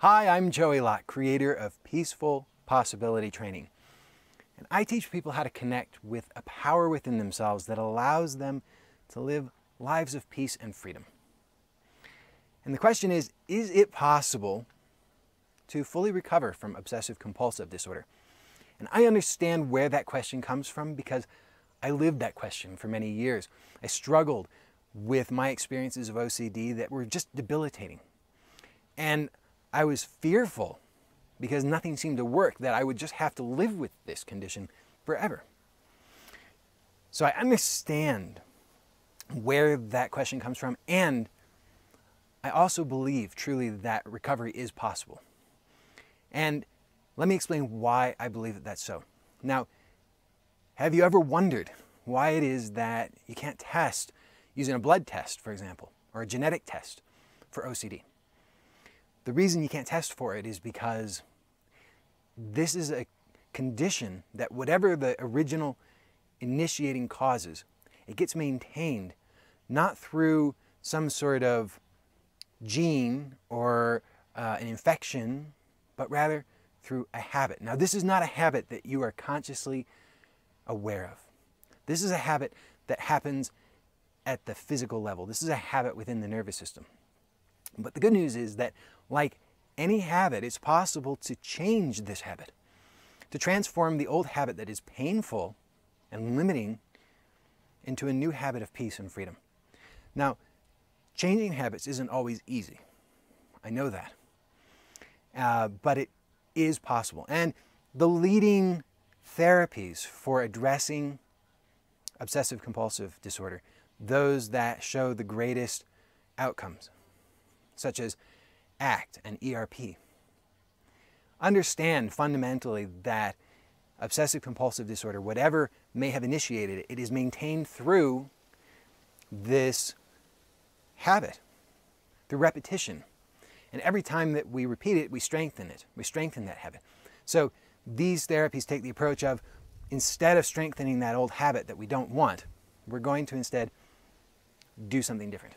Hi, I'm Joey Lott, creator of Peaceful Possibility Training. And I teach people how to connect with a power within themselves that allows them to live lives of peace and freedom. And the question is it possible to fully recover from obsessive compulsive disorder? And I understand where that question comes from because I lived that question for many years. I struggled with my experiences of OCD that were just debilitating. And I was fearful because nothing seemed to work, that I would just have to live with this condition forever. So I understand where that question comes from, and I also believe truly that recovery is possible. And let me explain why I believe that that's so. Now, have you ever wondered why it is that you can't test using a blood test, for example, or a genetic test for OCD? The reason you can't test for it is because this is a condition that whatever the original initiating causes, it gets maintained not through some sort of gene or an infection, but rather through a habit. Now, this is not a habit that you are consciously aware of. This is a habit that happens at the physical level. This is a habit within the nervous system. But the good news is that, like any habit, it's possible to change this habit, to transform the old habit that is painful and limiting into a new habit of peace and freedom. Now, changing habits isn't always easy. I know that. But it is possible. And the leading therapies for addressing obsessive compulsive disorder, those that show the greatest outcomes, such as ACT and ERP, understand fundamentally that obsessive compulsive disorder, whatever may have initiated it, it is maintained through this habit, through repetition. And every time that we repeat it, we strengthen it. We strengthen that habit. So these therapies take the approach of, instead of strengthening that old habit that we don't want, we're going to instead do something different.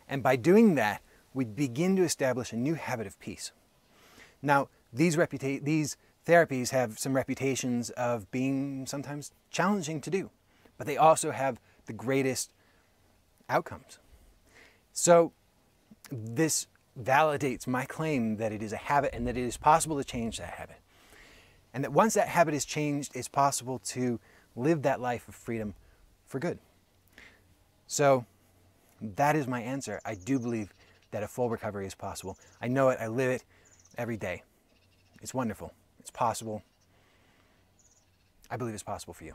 And by doing that, we begin to establish a new habit of peace. Now, these therapies have some reputations of being sometimes challenging to do, but they also have the greatest outcomes. So this validates my claim that it is a habit and that it is possible to change that habit. And that once that habit is changed, it's possible to live that life of freedom for good. So that is my answer. I do believe that a full recovery is possible. I know it. I live it every day. It's wonderful. It's possible. I believe it's possible for you.